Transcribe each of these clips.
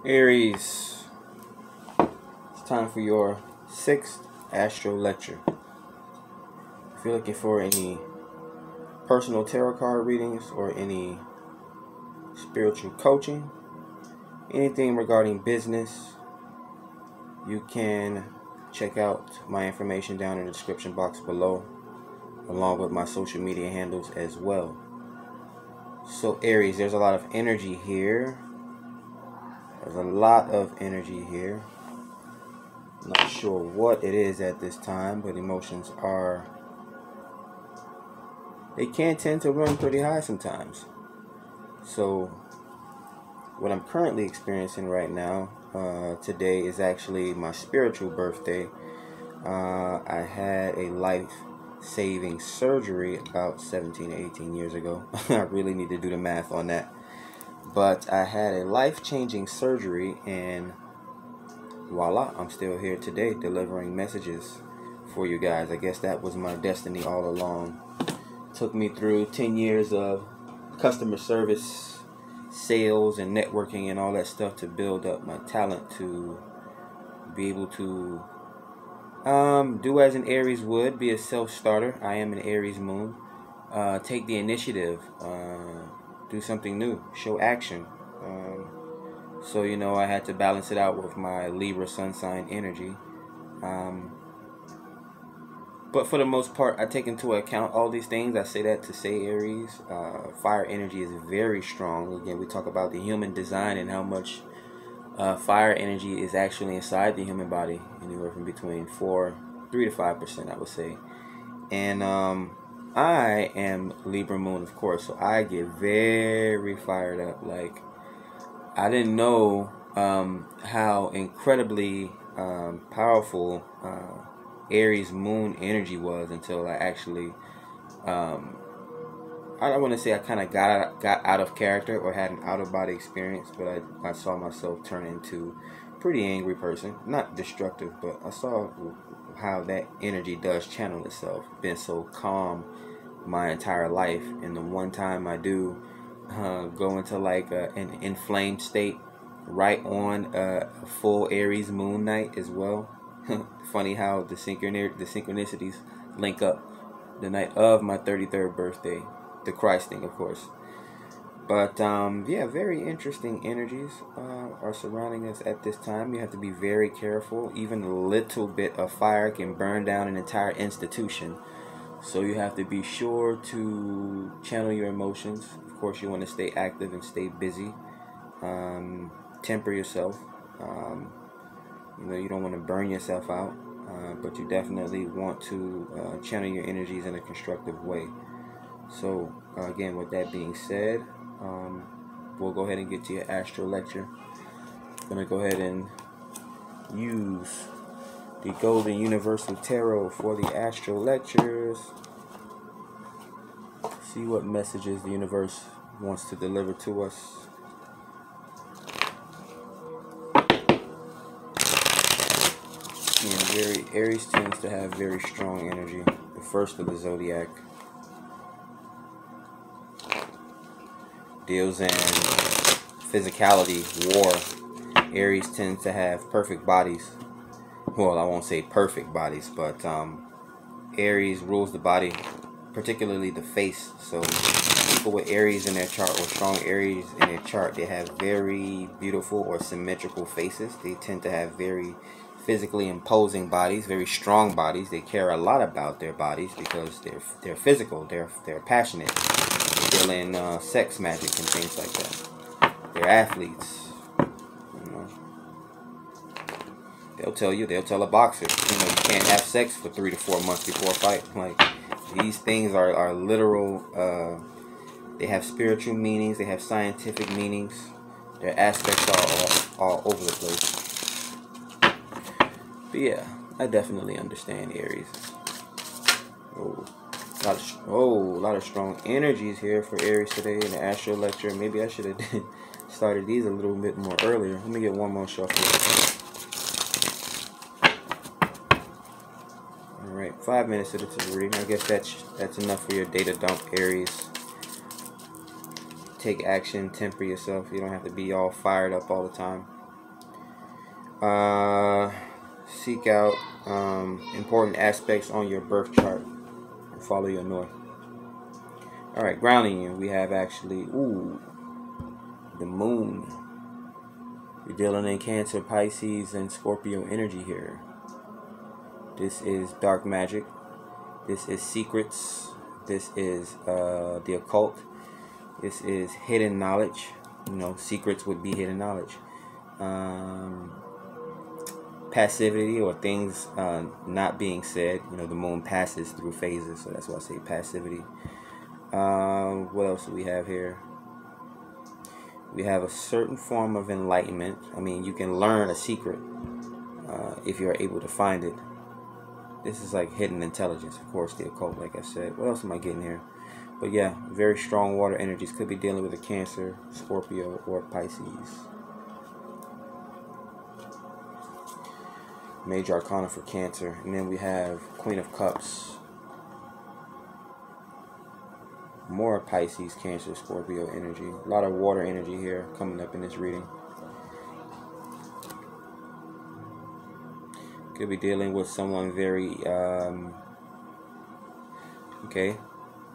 Aries, it's time for your 6th AstroLecture. If you're looking for any personal tarot card readings or any spiritual coaching, anything regarding business, you can check out my information down in the description box below, along with my social media handles as well. So Aries, there's a lot of energy here. There's a lot of energy here. I'm not sure what it is at this time, but emotions they can tend to run pretty high sometimes. So what I'm currently experiencing right now, today is actually my spiritual birthday. I had a life-saving surgery about 17 to 18 years ago. I really need to do the math on that. But I had a life-changing surgery, and voila, I'm still here today delivering messages for you guys. I guess that was my destiny all along. Took me through 10 years of customer service, sales, and networking and all that stuff to build up my talent to be able to do as an Aries would, be a self-starter. I am an Aries moon. Take the initiative, do something new, show action. So, I had to balance it out with my Libra sun sign energy. But for the most part, I take into account all these things. I say that to say Aries. Fire energy is very strong. Again, we talk about the human design and how much fire energy is actually inside the human body. Anywhere from between 3 to 5%, I would say. And I am Libra moon, of course, so I get very fired up. Like, I didn't know how incredibly powerful Aries moon energy was until I actually, I don't want to say I kind of got out of character or had an out-of-body experience, but I saw myself turn into a pretty angry person. Not destructive, but I saw how that energy does channel itself. Been so calm my entire life, and the one time I do go into like an inflamed state right on a full Aries moon night as well. Funny how the synchronicities link up. The night of my 33rd birthday, the Christ thing, of course. But yeah, very interesting energies are surrounding us at this time. You have to be very careful. Even a little bit of fire can burn down an entire institution. So you have to be sure to channel your emotions. Of course, you want to stay active and stay busy. Temper yourself. You don't want to burn yourself out, but you definitely want to channel your energies in a constructive way. So again, with that being said, we'll go ahead and get to your AstroLecture. I'm going to go ahead and use the Golden Universal Tarot for the AstroLectures. See what messages the universe wants to deliver to us. And Aries tends to have very strong energy. The first of the zodiac deals in physicality, war. Aries tends to have perfect bodies. Well, I won't say perfect bodies, but Aries rules the body, particularly the face. So people with Aries in their chart, or strong Aries in their chart, they have very beautiful or symmetrical faces. They tend to have very physically imposing bodies, very strong bodies. They care a lot about their bodies because they're physical, they're passionate, they deal in sex magic and things like that. They're athletes. They'll tell a boxer, you can't have sex for 3 to 4 months before a fight. Like, these things are literal. They have spiritual meanings. They have scientific meanings. Their aspects are all over the place. But yeah, I definitely understand Aries. A lot of strong energies here for Aries today in the AstroLecture. Maybe I should have started these a little bit more earlier. Let me get one more shuffle. Alright, 5 minutes into the reading. I guess that's enough for your data dump, Aries. Take action, temper yourself. You don't have to be all fired up all the time. Seek out important aspects on your birth chart and follow your north. All right, grounding you. We have actually, the moon. You're dealing in Cancer, Pisces, and Scorpio energy here. This is dark magic. This is secrets. This is the occult. This is hidden knowledge. You know, secrets would be hidden knowledge. Passivity, or things not being said. You know, the moon passes through phases, so that's why I say passivity. What else do we have here? We have a certain form of enlightenment. I mean, you can learn a secret if you're able to find it. This is like hidden intelligence, of course, the occult, like I said. What else am I getting here? But yeah, very strong water energies. Could be dealing with a Cancer, Scorpio, or Pisces. Major Arcana for Cancer. And then we have Queen of Cups. More Pisces, Cancer, Scorpio energy. A lot of water energy here coming up in this reading. Could be dealing with someone very okay.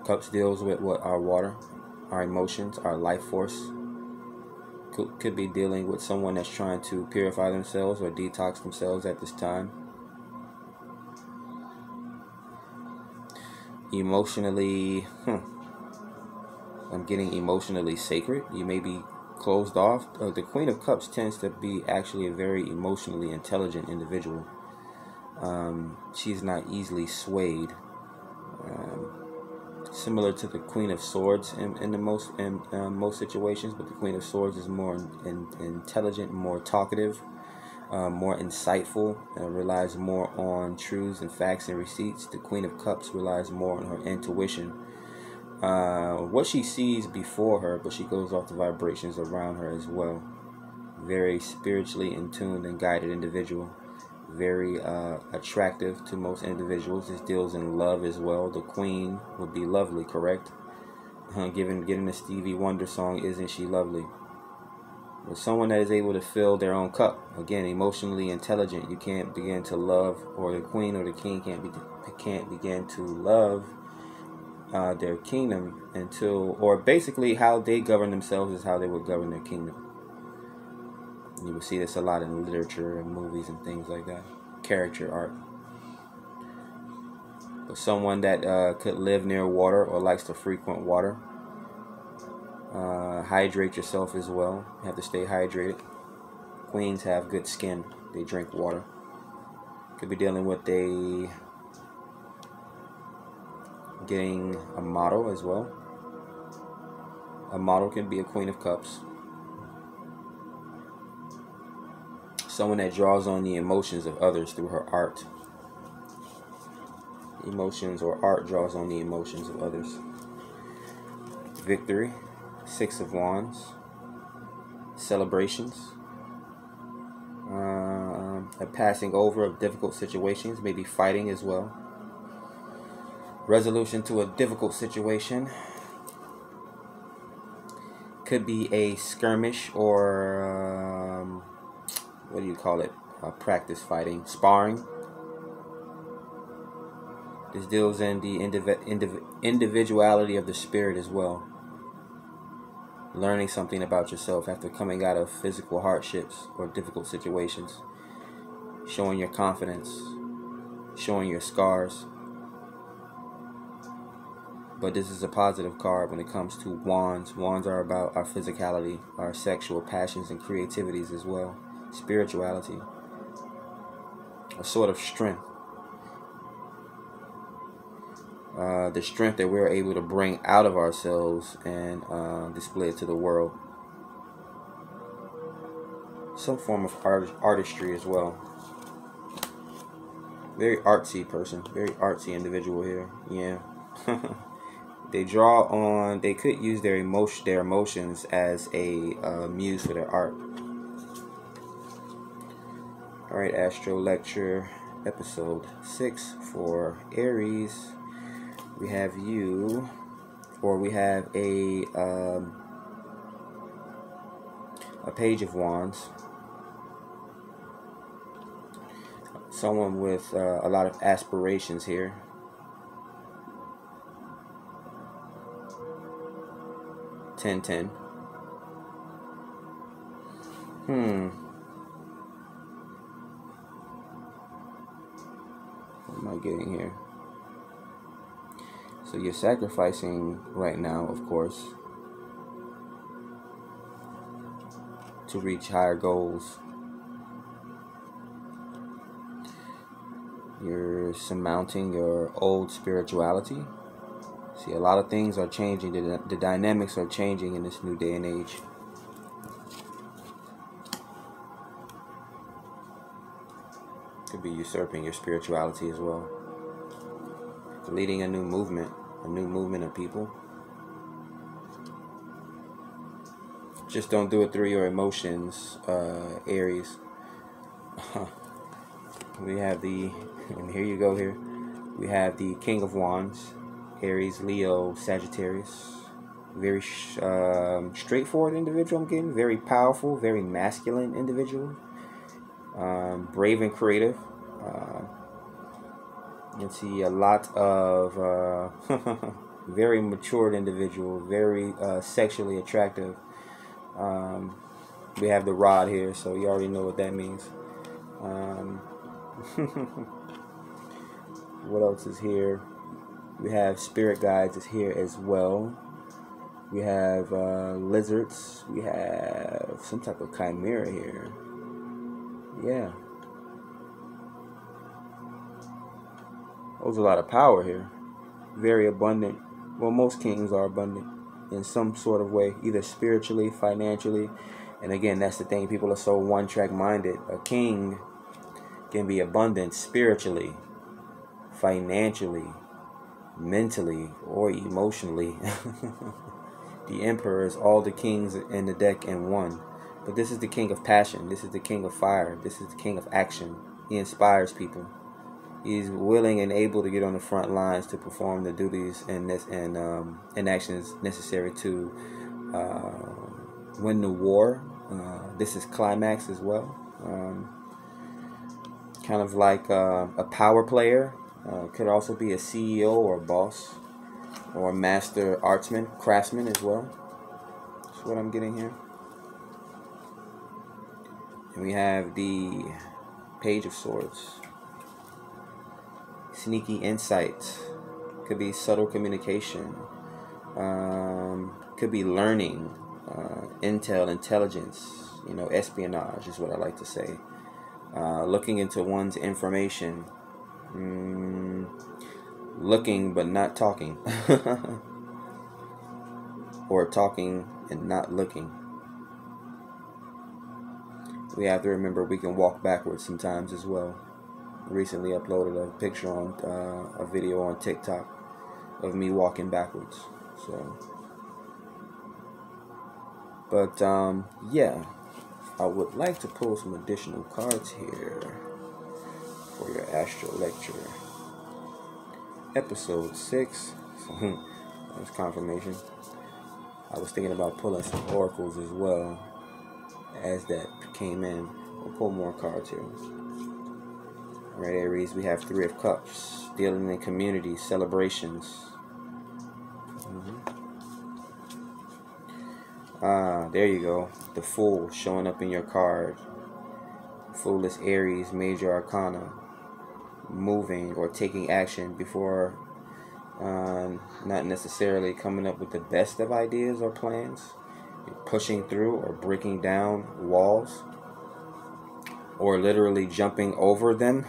Cups deals with what? Our water, our emotions, our life force. Could be dealing with someone that's trying to purify themselves or detox themselves at this time. Emotionally, I'm getting emotionally sacred. You may be closed off. The Queen of Cups tends to be actually a very emotionally intelligent individual. She's not easily swayed. Similar to the Queen of Swords in most situations, but the Queen of Swords is more intelligent, more talkative, more insightful, relies more on truths and facts and receipts. The Queen of Cups relies more on her intuition. What she sees before her, but she goes off the vibrations around her as well. Very spiritually in tuned and guided individual. Very attractive to most individuals. This deals in love as well. The Queen would be lovely, correct? Given the Stevie Wonder song, Isn't She Lovely? But someone that is able to fill their own cup. Again, emotionally intelligent. You can't begin to love, or the Queen or the King can't begin to love their kingdom until, or basically how they govern themselves is how they would govern their kingdom. You will see this a lot in literature and movies and things like that. Character art. But someone that could live near water or likes to frequent water. Hydrate yourself as well. You have to stay hydrated. Queens have good skin. They drink water. Could be dealing with getting a model as well. A model can be a Queen of Cups. Someone that draws on the emotions of others through her art. Emotions or art draws on the emotions of others. Victory. 6 of Wands. Celebrations. A passing over of difficult situations. Maybe fighting as well. Resolution to a difficult situation. Could be a skirmish or what do you call it? Practice fighting, sparring. This deals in the individuality of the spirit as well. Learning something about yourself after coming out of physical hardships or difficult situations. Showing your confidence, showing your scars. But this is a positive card when it comes to wands. Wands are about our physicality, our sexual passions and creativities as well. Spirituality. A sort of strength. The strength that we're able to bring out of ourselves and display it to the world. Some form of artistry as well. Very artsy person. Very artsy individual here. Yeah. They draw on, they could use their emotions as a muse for their art. Alright, AstroLecture episode 6 for Aries. We have you, or we have a Page of Wands. Someone with a lot of aspirations here. Ten. What am I getting here? So you're sacrificing right now, of course, to reach higher goals. You're surmounting your old spirituality. See, a lot of things are changing. The dynamics are changing in this new day and age. Could be usurping your spirituality as well. Leading a new movement of people. Just don't do it through your emotions, Aries. We have and here you go here. We have the King of Wands, Aries, Leo, Sagittarius. Very straightforward individual I'm getting. Very powerful, very masculine individual. Brave and creative. You can see a lot of very matured individual, very sexually attractive. We have the rod here, so you already know what that means. What else is here? We have spirit guides is here as well. We have lizards. We have some type of chimera here. Yeah. There's a lot of power here. Very abundant. Well, most kings are abundant in some sort of way, either spiritually, financially. And again, that's the thing. People are so one-track minded. A king can be abundant spiritually, financially, mentally, or emotionally. The emperor is all the kings in the deck in one. But this is the king of passion. This is the king of fire. This is the king of action. He inspires people. He's willing and able to get on the front lines to perform the duties and actions necessary to win the war. This is climax as well. Kind of like a power player. Could also be a CEO or a boss or a master artsman, craftsman as well. That's what I'm getting here. And we have the Page of Swords. Sneaky insight. Could be subtle communication. Could be learning. Intel, intelligence. You know, espionage is what I like to say. Looking into one's information. Looking but not talking. Or talking and not looking. We have to remember we can walk backwards sometimes as well. Recently uploaded a picture on a video on TikTok of me walking backwards. So, but yeah, I would like to pull some additional cards here for your AstroLecture. Episode 6. That's confirmation. I was thinking about pulling some oracles as well as that came in. We'll pull more cards here. Alright, Aries, we have 3 of Cups. Dealing in community, celebrations. There you go. The Fool showing up in your card. Foolish Aries, Major Arcana. Moving or taking action before not necessarily coming up with the best of ideas or plans. You're pushing through or breaking down walls. Or literally jumping over them.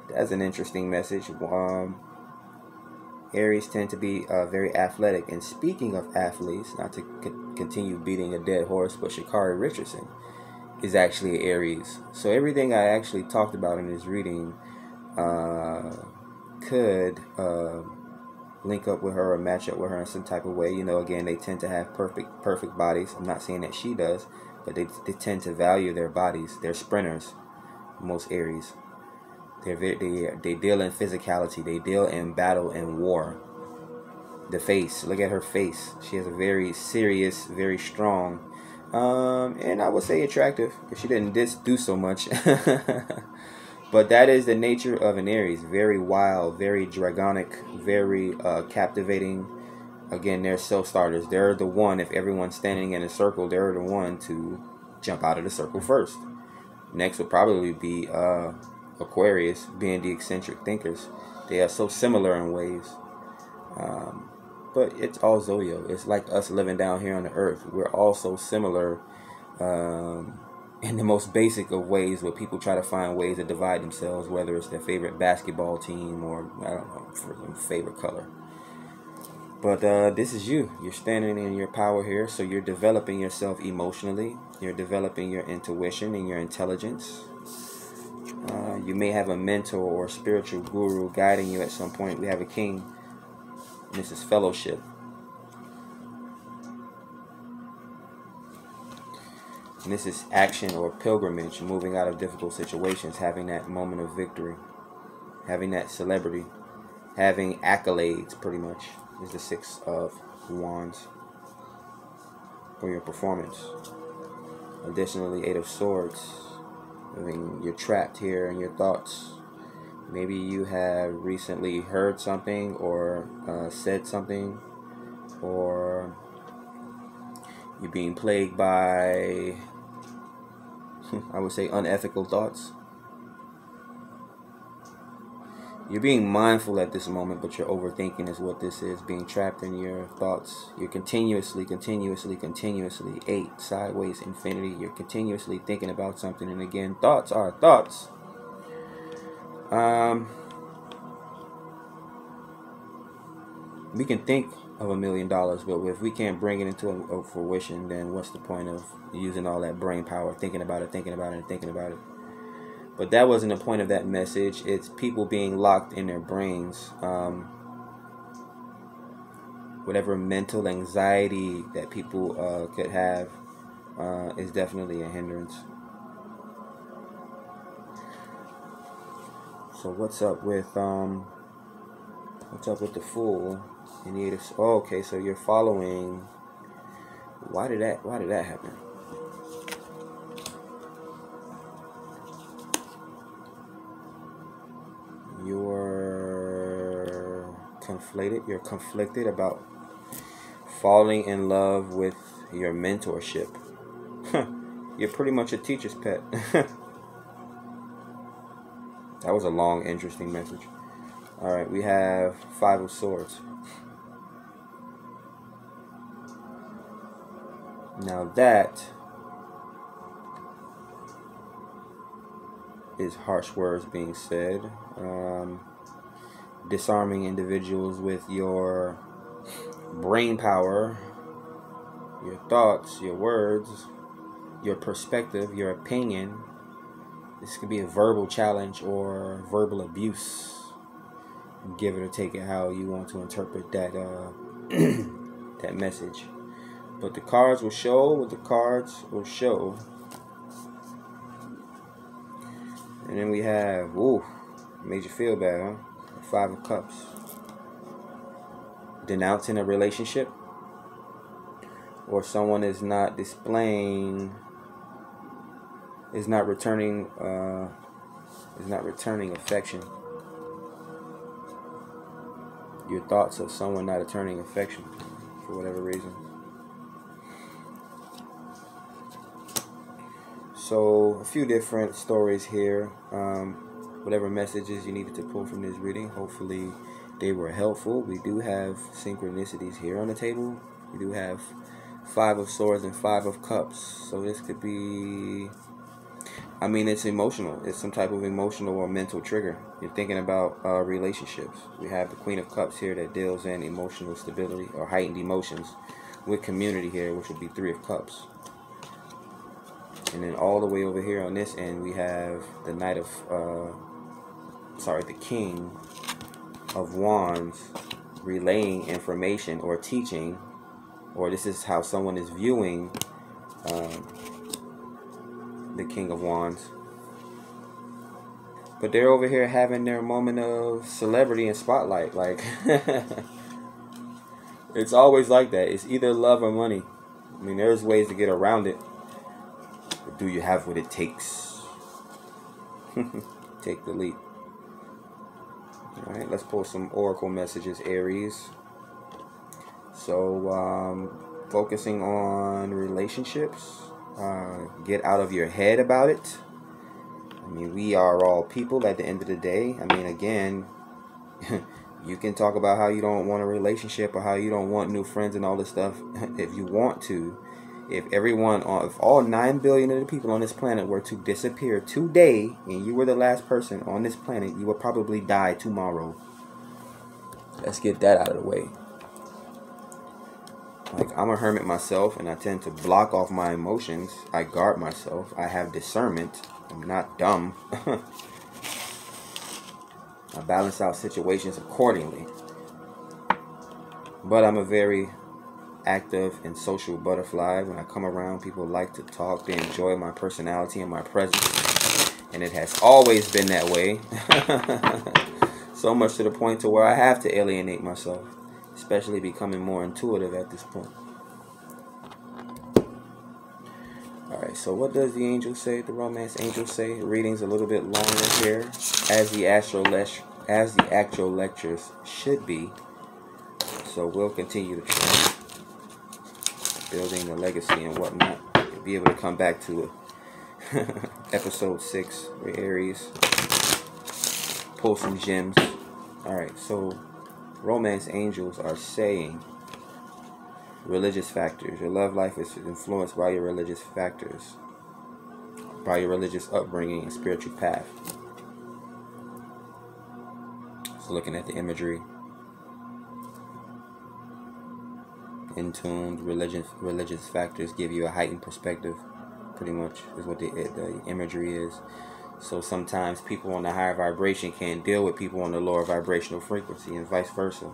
That's an interesting message. Aries tend to be very athletic. And speaking of athletes, not to continue beating a dead horse, but Sha'Carri Richardson is actually Aries. So everything I actually talked about in this reading could link up with her or match up with her in some type of way. You know, again, they tend to have perfect bodies. I'm not saying that she does, but they tend to value their bodies. They're sprinters, most Aries. They deal in physicality. They deal in battle and war. The face. Look at her face. She has a very serious, very strong And I would say attractive if she didn't do so much. But that is the nature of an Aries. Very wild, very dragonic, very captivating. Again, they're self-starters. They're the one, if everyone's standing in a circle, they're the one to jump out of the circle first. Next would probably be Aquarius, being the eccentric thinkers. They are so similar in ways. But it's all zodiac. It's like us living down here on the earth. We're all so similar in the most basic of ways, where people try to find ways to divide themselves, whether it's their favorite basketball team or, I don't know, for their favorite color. But this is you. You're standing in your power here, so you're developing yourself emotionally. You're developing your intuition and your intelligence. You may have a mentor or spiritual guru guiding you at some point. We have a king. This is fellowship. And this is action or pilgrimage, moving out of difficult situations, having that moment of victory, having that celebrity, having accolades, pretty much, is the Six of Wands for your performance. Additionally, Eight of Swords. I mean, you're trapped here in your thoughts. Maybe you have recently heard something or said something, or you're being plagued by, I would say, unethical thoughts. You're being mindful at this moment, but you're overthinking is what this is. Being trapped in your thoughts. You're continuously, 8, sideways, infinity. You're continuously thinking about something. And again, thoughts are thoughts. We can think of $1 million, but if we can't bring it into a fruition, then what's the point of using all that brain power, thinking about it, and thinking about it? But that wasn't the point of that message. It's people being locked in their brains. Whatever mental anxiety that people could have is definitely a hindrance. So what's up with the Fool in the Eight of... Oh, okay, so you're following. Why did that happen? You're conflicted about falling in love with your mentorship. You're pretty much a teacher's pet. That was a long, interesting message. Alright, we have Five of Swords. Now that is harsh words being said. Disarming individuals with your brain power, your thoughts, your words, your perspective, your opinion. This could be a verbal challenge or verbal abuse. Give it or take it how you want to interpret that that message. But the cards will show what the cards will show. And then we have, ooh, made you feel bad, huh? Five of Cups. Denouncing a relationship, or someone is not displaying, is not returning affection. Your thoughts of someone not returning affection for whatever reason. So a few different stories here. Whatever messages you needed to pull from this reading, hopefully they were helpful. We do have synchronicities here on the table. We do have Five of Swords and Five of Cups. So this could be, I mean, it's emotional. It's some type of emotional or mental trigger. You're thinking about relationships. We have the Queen of Cups here that deals in emotional stability or heightened emotions, with community here, which would be Three of Cups. And then all the way over here on this end, we have the Knight of, the King of Wands, relaying information or teaching, or this is how someone is viewing the King of Wands. But they're over here having their moment of celebrity and spotlight. Like, it's always like that. It's either love or money. I mean, there's ways to get around it. But do you have what it takes? Take the leap. Alright, let's pull some oracle messages, Aries. So, focusing on relationships. Get out of your head about it. I mean, we are all people at the end of the day. I mean, again, you can talk about how you don't want a relationship or how you don't want new friends and all this stuff if you want to. If all 9 billion of the people on this planet were to disappear today and you were the last person on this planet, you would probably die tomorrow. Let's get that out of the way. Like, I'm a hermit myself, and I tend to block off my emotions. I guard myself. I have discernment. I'm not dumb. I balance out situations accordingly. But I'm a very active and social butterfly. When I come around, people like to talk. They enjoy my personality and my presence. And it has always been that way. So much to the point to where I have to alienate myself. Especially becoming more intuitive at this point. Alright, so what does the angel say? The romance angel say? The reading's a little bit longer here, as the actual lectures should be. So we'll continue to try building the legacy and whatnot. We'll be able to come back to episode 6 with Aries. Pull some gems. Alright, so romance angels are saying religious factors. Your love life is influenced by your religious factors, by your religious upbringing and spiritual path. So looking at the imagery, in-tuned religious factors give you a heightened perspective, pretty much is what the imagery is. So sometimes people on the higher vibration can't deal with people on the lower vibrational frequency, and vice versa.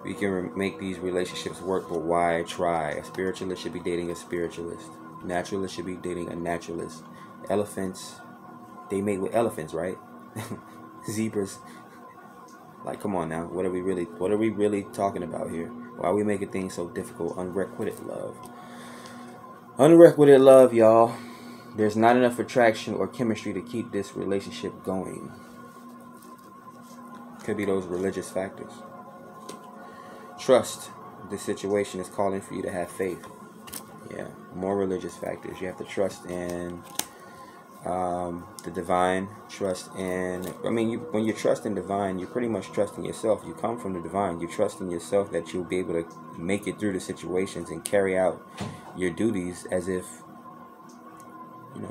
We can make these relationships work, but why try? A spiritualist should be dating a spiritualist. Naturalist should be dating a naturalist. Elephants, they mate with elephants, right? Zebras. Like, come on now. What are we really talking about here? Why are we making things so difficult? Unrequited love. Unrequited love, y'all. There's not enough attraction or chemistry to keep this relationship going. Could be those religious factors. Trust. This situation is calling for you to have faith. Yeah, more religious factors. You have to trust in the divine. Trust in, when you trust in divine, you pretty much trust in yourself. You come from the divine. You trust in yourself that you'll be able to make it through the situations and carry out your duties as if,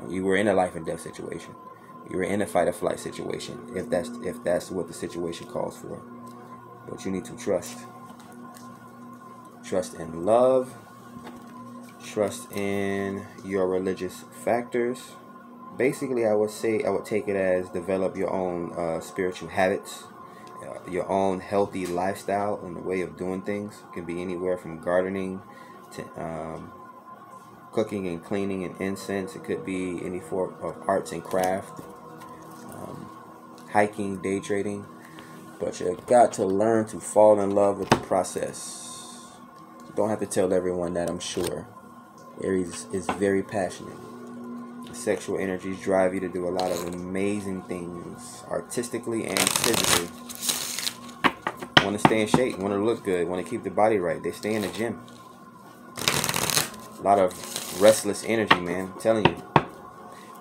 you were in a life and death situation. You were in a fight or flight situation, if that's what the situation calls for. But you need to trust. Trust in love. Trust in your religious factors. Basically, I would take it as develop your own spiritual habits, your own healthy lifestyle and the way of doing things. It can be anywhere from gardening to cooking and cleaning and incense. It could be any form of arts and craft, hiking, day trading. But you've got to learn to fall in love with the process. Don't have to tell everyone that, I'm sure. Aries is very passionate. The sexual energies drive you to do a lot of amazing things, artistically and physically. Want to stay in shape, want to look good, want to keep the body right. They stay in the gym. A lot of restless energy, man. I'm telling you.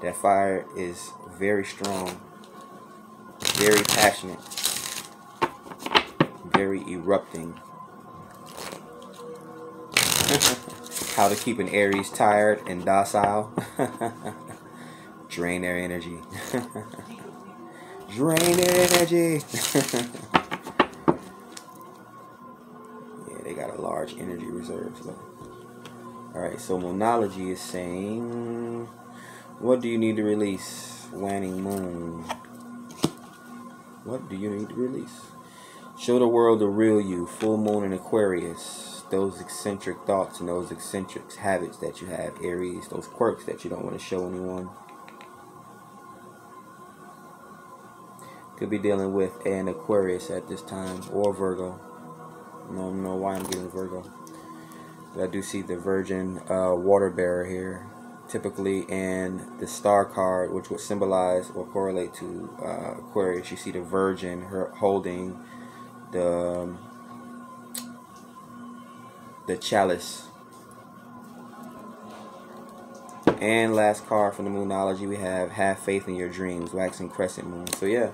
That fire is very strong, very passionate, very erupting. How to keep an Aries tired and docile. Drain their energy. Drain their energy. Yeah, they got a large energy reserve. So. Alright, so Moonology is saying, what do you need to release? Waning Moon. What do you need to release? Show the world the real you. Full Moon in Aquarius. Those eccentric thoughts and those eccentric habits that you have, Aries. Those quirks that you don't want to show anyone. Could be dealing with an Aquarius at this time, or Virgo. I don't know why I'm getting Virgo. But I do see the Virgin water bearer here. Typically in the star card, which would symbolize or correlate to Aquarius, you see the Virgin, her holding the chalice. And last card from the Moonology, we have faith in your dreams, waxing crescent moon. So yeah,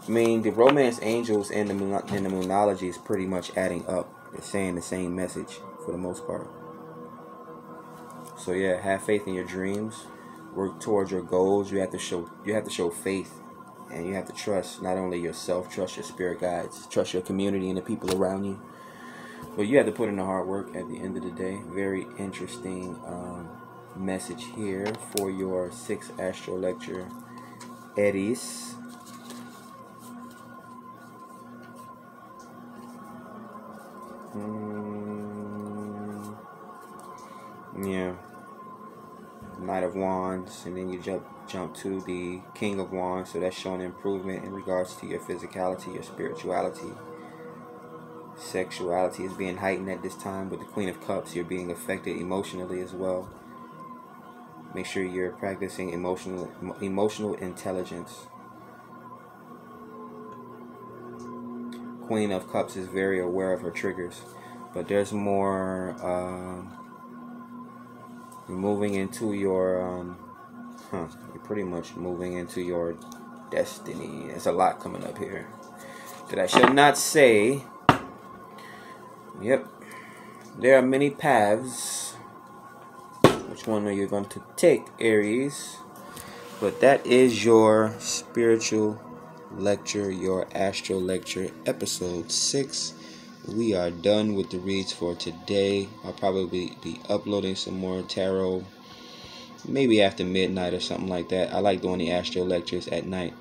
I mean, the romance angels in the Moonology is pretty much adding up. They're saying the same message for the most part. So yeah, have faith in your dreams. Work towards your goals. You have to show faith, and you have to trust not only yourself, trust your spirit guides, trust your community and the people around you. But you have to put in the hard work at the end of the day. Very interesting message here for your 6th AstroLecture, Aries. Yeah, Knight of Wands, and then you jump to the King of Wands. So that's showing improvement in regards to your physicality, your spirituality. Sexuality is being heightened at this time. With the Queen of Cups, you're being affected emotionally as well. Make sure you're practicing emotional intelligence. Queen of Cups is very aware of her triggers, but there's more moving into your you're pretty much moving into your destiny. There's a lot coming up here that I shall not say. Yep, there are many paths. Which one are you going to take, Aries? But that is your spiritual lecture, your AstroLecture episode 6. We are done with the reads for today. I'll probably be uploading some more tarot maybe after midnight or something like that. I like doing the AstroLectures at night.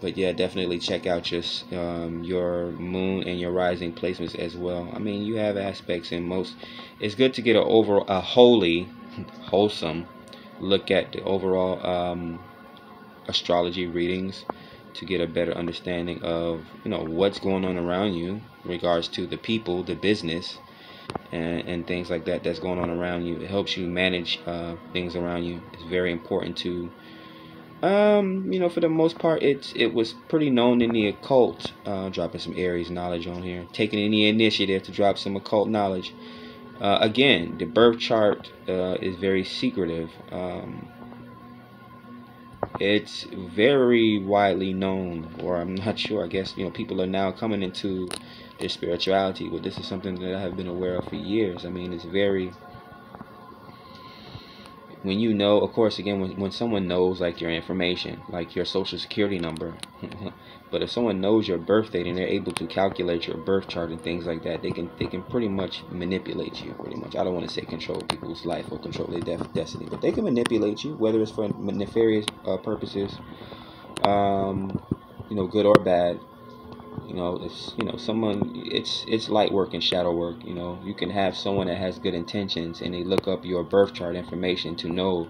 But yeah, definitely check out your moon and your rising placements as well. I mean, you have aspects in most. It's good to get a wholesome look at the overall astrology readings to get a better understanding of what's going on around you in regards to the people, the business, and things like that that's going on around you. It helps you manage things around you. It's very important to for the most part, it was pretty known in the occult. Dropping some Aries knowledge on here, taking any initiative to drop some occult knowledge. Again, the birth chart is very secretive. It's very widely known, or I'm not sure. I guess people are now coming into their spirituality, but this is something that I have been aware of for years. I mean, it's very. When of course, again, when someone knows like your information, like your social security number, but if someone knows your birth date and they're able to calculate your birth chart and things like that, they can pretty much manipulate you. Pretty much, I don't want to say control people's life or control their destiny, but they can manipulate you, whether it's for nefarious purposes, good or bad. If someone, it's light work and shadow work. You can have someone that has good intentions and they look up your birth chart information to know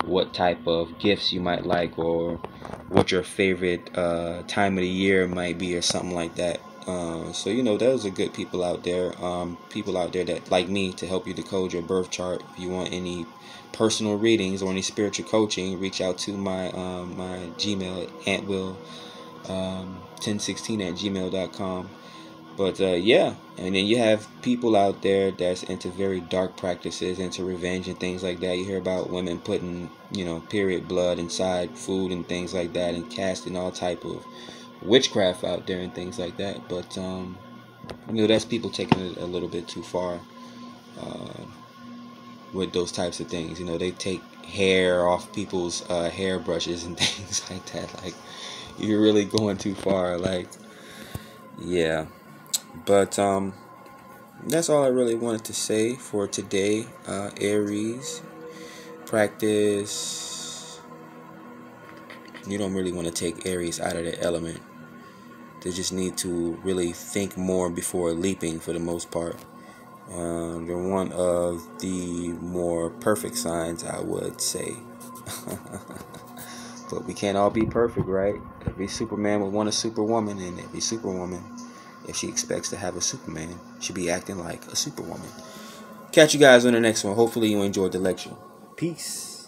what type of gifts you might like or what your favorite time of the year might be or something like that. So those are good people out there. People out there that like me to help you decode your birth chart. If you want any personal readings or any spiritual coaching, reach out to my Gmail Antwill 1016@gmail.com. But yeah, and then you have people out there that's into very dark practices, into revenge and things like that. You hear about women putting period blood inside food and things like that, and casting all type of witchcraft out there and things like that. But that's people taking it a little bit too far with those types of things. They take hair off people's hair brushes and things like that. Like, you're really going too far. Like, yeah. But that's all I really wanted to say for today. Aries, practice. You don't really want to take Aries out of their element. They just need to really think more before leaping for the most part. They're one of the more perfect signs, I would say. But we can't all be perfect, right? Every Superman would want a superwoman, and every superwoman If she expects to have a Superman, she'll be acting like a Superwoman. Catch you guys on the next one. Hopefully you enjoyed the lecture. Peace.